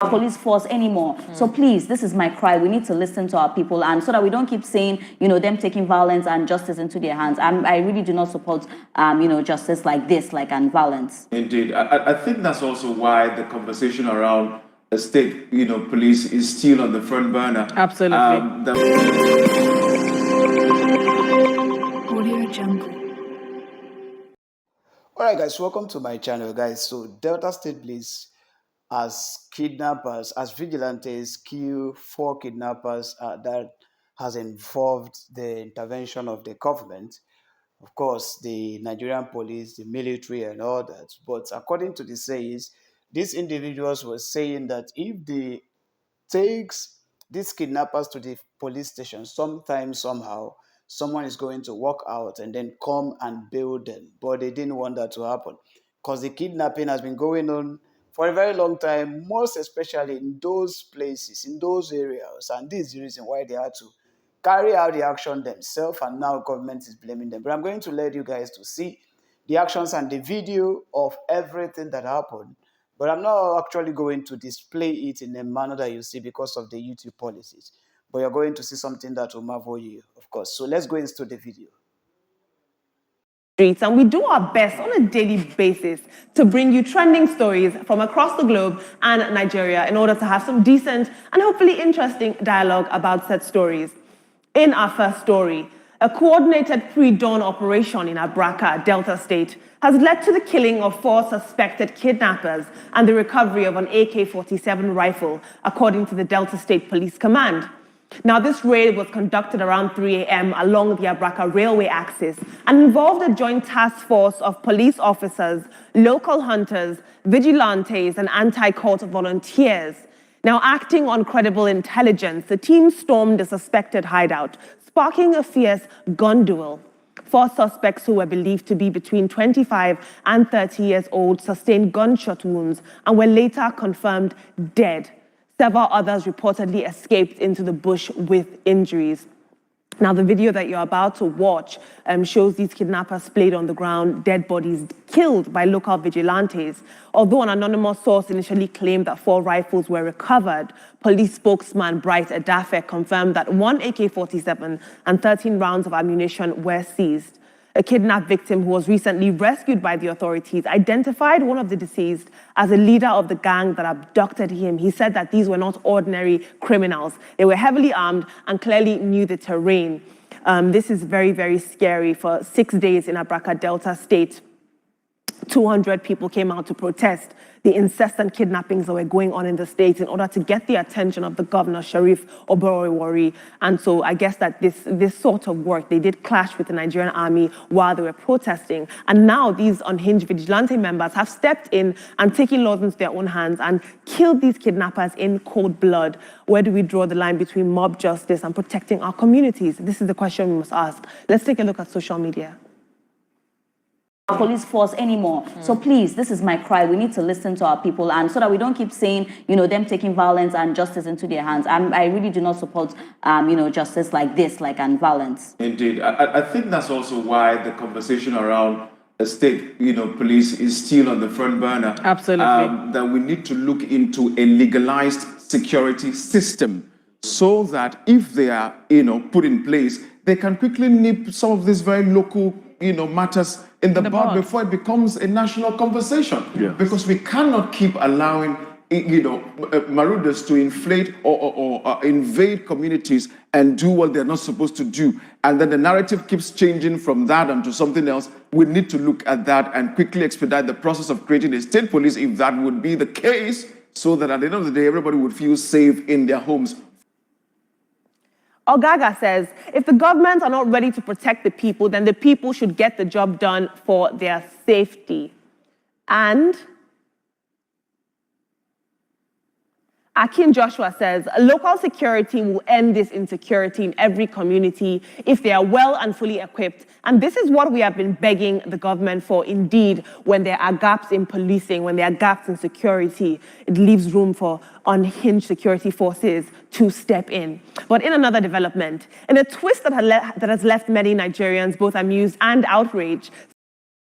police force anymore. So please, this is my cry. We need to listen to our people, and so that we don't keep saying, them taking violence and justice into their hands. I really do not support, justice like this, and violence. Indeed. I think that's also why the conversation around the state, police is still on the front burner. Absolutely. All right, guys, welcome to my channel, guys. So Delta State Police, as kidnappers, as vigilantes, kill 4 kidnappers that has involved the intervention of the government, of course, the Nigerian police, the military, and all that. But according to the says, these individuals were saying that if they takes these kidnappers to the police station, sometime, somehow, someone is going to walk out and then come and bail them. But they didn't want that to happen because the kidnapping has been going on for a very long time, most especially in those places, in those areas. And this is the reason why they had to carry out the action themselves, and now government is blaming them. But I'm going to let you guys to see the actions and the video of everything that happened. But I'm not actually going to display it in a manner that you see because of the YouTube policies. But you're going to see something that will marvel you, of course. So let's go into the video. And we do our best on a daily basis to bring you trending stories from across the globe and Nigeria in order to have some decent and hopefully interesting dialogue about said stories. In our first story, a coordinated pre-dawn operation in Abraka, Delta State, has led to the killing of 4 suspected kidnappers and the recovery of an AK-47 rifle, according to the Delta State Police Command. Now, this raid was conducted around 3 a.m. along the Abraka railway axis and involved a joint task force of police officers, local hunters, vigilantes, and anti-cult volunteers. Now, acting on credible intelligence, the team stormed a suspected hideout, sparking a fierce gun duel. 4 suspects who were believed to be between 25 and 30 years old sustained gunshot wounds and were later confirmed dead. Several others reportedly escaped into the bush with injuries. Now, the video that you're about to watch shows these kidnappers splayed on the ground, dead bodies killed by local vigilantes. Although an anonymous source initially claimed that 4 rifles were recovered, police spokesman Bright Edafe confirmed that 1 AK-47 and 13 rounds of ammunition were seized. A kidnapped victim who was recently rescued by the authorities identified one of the deceased as a leader of the gang that abducted him. He said that these were not ordinary criminals. They were heavily armed and clearly knew the terrain. This is very, very scary. For 6 days in Abraka, Delta State, 200 people came out to protest the incessant kidnappings that were going on in the state in order to get the attention of the governor, Sharif Oborowori. And so I guess that this sort of work, they did clash with the Nigerian army while they were protesting. And now these unhinged vigilante members have stepped in and taken laws into their own hands and killed these kidnappers in cold blood. Where do we draw the line between mob justice and protecting our communities? This is the question we must ask. Let's take a look at social media. Police force anymore. So please, this is my cry. We need to listen to our people, and so that we don't keep saying, them taking violence and justice into their hands. I really do not support, justice like this, and violence. Indeed. I think that's also why the conversation around the state, police is still on the front burner. Absolutely. That we need to look into a legalized security system so that if they are, put in place, they can quickly nip some of these very local, matters in the bud before it becomes a national conversation. Yes. Because we cannot keep allowing, marauders to inflate or invade communities and do what they're not supposed to do. And then the narrative keeps changing from that onto something else. We need to look at that and quickly expedite the process of creating a state police, if that would be the case, so that at the end of the day, everybody would feel safe in their homes. Ogaga says, if the government are not ready to protect the people, then the people should get the job done for their safety. And Akin Joshua says, local security will end this insecurity in every community if they are well and fully equipped. And this is what we have been begging the government for. Indeed, when there are gaps in policing, when there are gaps in security, it leaves room for unhinged security forces to step in. But in another development, in a twist that has left many Nigerians both amused and outraged,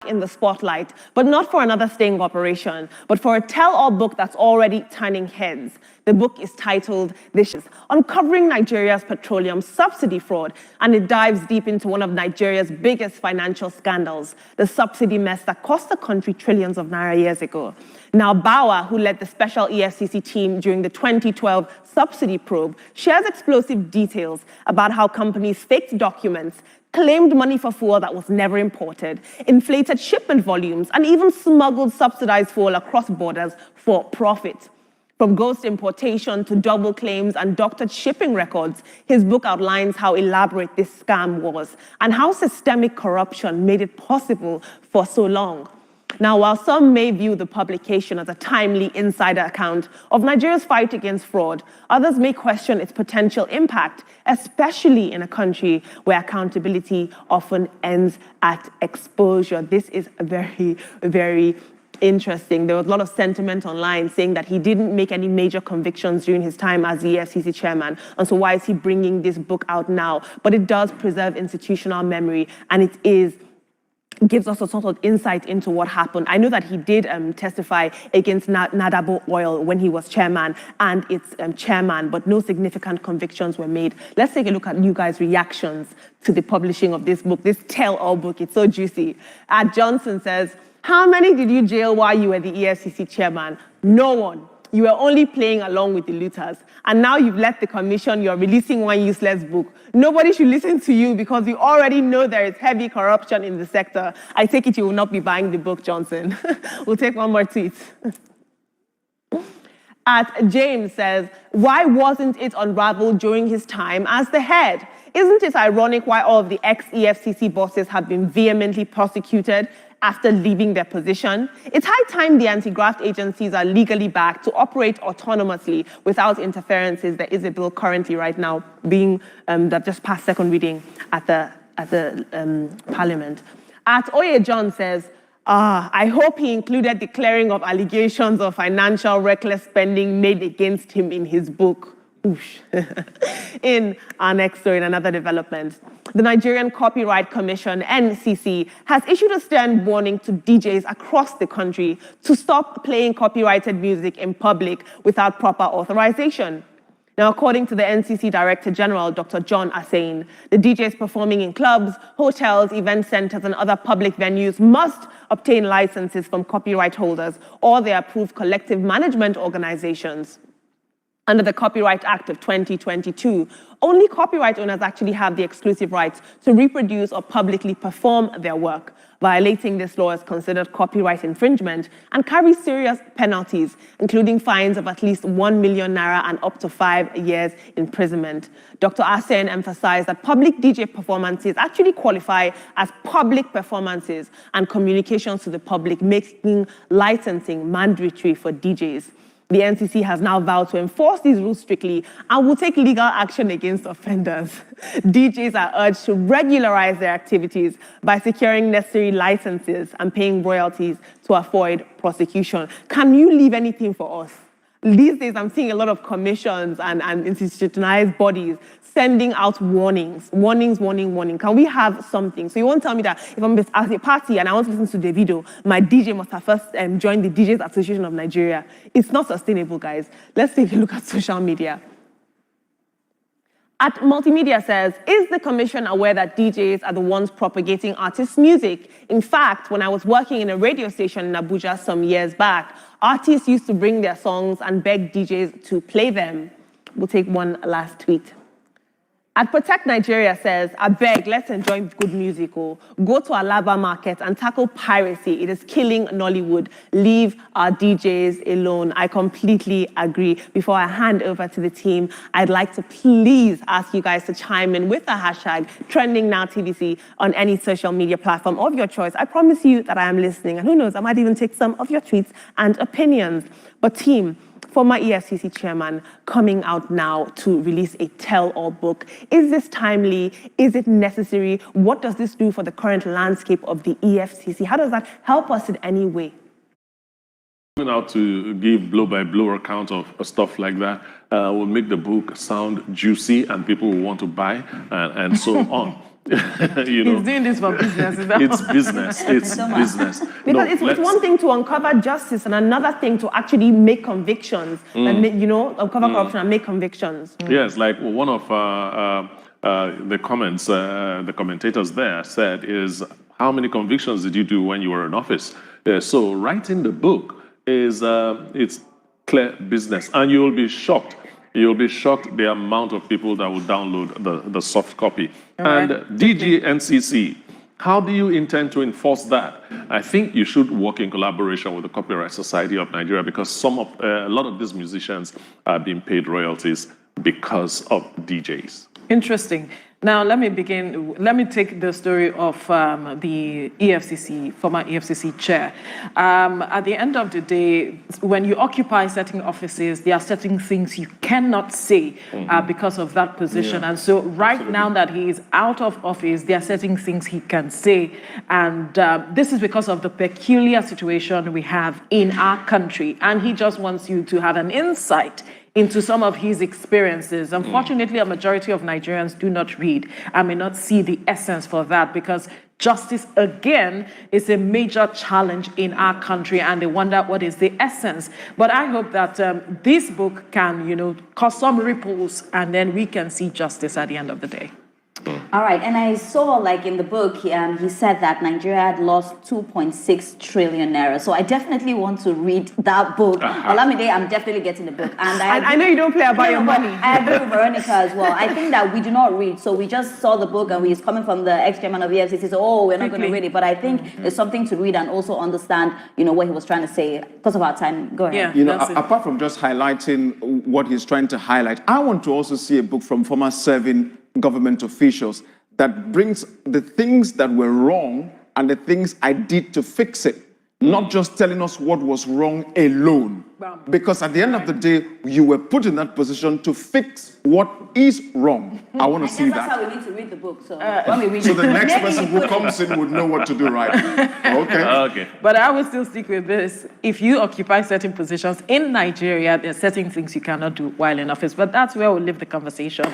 in the spotlight, but not for another sting operation, but for a tell-all book that's already turning heads. The book is titled This is Uncovering Nigeria's Petroleum Subsidy Fraud, and it dives deep into one of Nigeria's biggest financial scandals, the subsidy mess that cost the country trillions of naira years ago. Now, Bawa, who led the special EFCC team during the 2012 subsidy probe, shares explosive details about how companies faked documents, claimed money for fuel that was never imported, inflated shipment volumes, and even smuggled subsidized fuel across borders for profit. From ghost importation to double claims and doctored shipping records, his book outlines how elaborate this scam was and how systemic corruption made it possible for so long. Now, while some may view the publication as a timely insider account of Nigeria's fight against fraud, others may question its potential impact, especially in a country where accountability often ends at exposure. This is very, very interesting. There was a lot of sentiment online saying that he didn't make any major convictions during his time as the EFCC chairman, and so why is he bringing this book out now? But it does preserve institutional memory, and it gives us a sort of insight into what happened. I know that he did testify against Nadabo Oil when he was chairman and its chairman, but no significant convictions were made. Let's take a look at you guys' reactions to the publishing of this book, this tell-all book. It's so juicy. Johnson says, how many did you jail while you were the EFCC chairman? No one. You were only playing along with the looters. And now you've left the commission, you're releasing one useless book. Nobody should listen to you because you already know there is heavy corruption in the sector. I take it you will not be buying the book, Johnson. We'll take one more tweet. James says, why wasn't it unraveled during his time as the head? Isn't it ironic why all of the ex-EFCC bosses have been vehemently prosecuted after leaving their position? It's high time the anti-graft agencies are legally backed to operate autonomously without interferences. There is a bill currently right now being that just passed second reading at the Parliament. Oye John says, I hope he included the clearing of allegations of financial reckless spending made against him in his book. In our next story, in another development, the Nigerian Copyright Commission, NCC, has issued a stern warning to DJs across the country to stop playing copyrighted music in public without proper authorization. Now, according to the NCC Director General, Dr. John Assain, the DJs performing in clubs, hotels, event centers, and other public venues must obtain licenses from copyright holders or their approved collective management organizations. Under the Copyright Act of 2022, only copyright owners actually have the exclusive rights to reproduce or publicly perform their work. Violating this law is considered copyright infringement and carries serious penalties, including fines of at least 1 million naira and up to 5 years imprisonment. Dr. Asen emphasized that public DJ performances actually qualify as public performances and communications to the public, making licensing mandatory for DJs. The NCC has now vowed to enforce these rules strictly and will take legal action against offenders. DJs are urged to regularize their activities by securing necessary licenses and paying royalties to avoid prosecution. Can you leave anything for us? These days, I'm seeing a lot of commissions and institutionalized bodies sending out warnings. Warning. Can we have something? So you won't tell me that if I'm at a party and I want to listen to Davido, my DJ must have first joined the DJs Association of Nigeria. It's not sustainable, guys. Let's take a look at social media. Multimedia says, is the commission aware that DJs are the ones propagating artists' music? In fact, when I was working in a radio station in Abuja some years back, artists used to bring their songs and beg DJs to play them. We'll take one last tweet. Protect Nigeria says, I beg, let's enjoy good music. Go to Alaba market and tackle piracy. It is killing Nollywood. Leave our DJs alone. I completely agree. Before I hand over to the team, I'd like to please ask you guys to chime in with the hashtag TrendingNowTVC on any social media platform of your choice. I promise you that I am listening. And who knows, I might even take some of your tweets and opinions. But team, former EFCC chairman coming out now to release a tell-all book. Is this timely? Is it necessary? What does this do for the current landscape of the EFCC? How does that help us in any way? Coming out to give blow-by-blow account of stuff like that will make the book sound juicy and people will want to buy and so on. You know, He's doing this for business. Is that it's business. It's business. Because it's one thing to uncover justice and another thing to actually make convictions and uncover corruption and make convictions. Yes, like one of the comments, the commentators there said is, how many convictions did you do when you were in office? So writing the book is it's clear business, and you'll be shocked. You'll be shocked the amount of people that will download the soft copy. And DGNCC, how do you intend to enforce that? I think you should work in collaboration with the Copyright Society of Nigeria, because a lot of these musicians are being paid royalties because of DJs. Interesting. Now, let me take the story of the EFCC, former EFCC chair. At the end of the day, when you occupy certain offices, there are certain things you cannot say because of that position. And so now that he is out of office, there are certain things he can say. And this is because of the peculiar situation we have in our country. And he just wants you to have an insight into some of his experiences. Unfortunately, a majority of Nigerians do not read and may not see the essence for that, because justice, again, is a major challenge in our country, and they wonder what is the essence. But I hope that this book can, cause some ripples, and then we can see justice at the end of the day. All right, and I saw, like, in the book, he said that Nigeria had lost 2.6 trillion naira. So I definitely want to read that book. Olamide, I'm definitely getting the book. And I know you don't play about your money. I agree with Veronica as well. I think that we do not read. So we just saw the book, and he's coming from the ex-chairman of the EFCC. So, we're not going to read it. But I think it's something to read and also understand, what he was trying to say. Because of our time, go ahead. Yeah, apart from just highlighting what he's trying to highlight, I want to also see a book from former serving government officials that brings the things that were wrong and the things I did to fix it, not just telling us what was wrong alone. Because at the end of the day, you were put in that position to fix what is wrong. I want to see that's that. how we need to read the book. So when we read So it, the next person who comes in would know what to do, right? Okay. But I will still stick with this. If you occupy certain positions in Nigeria, there are certain things you cannot do while in office. But that's where we'll leave the conversation.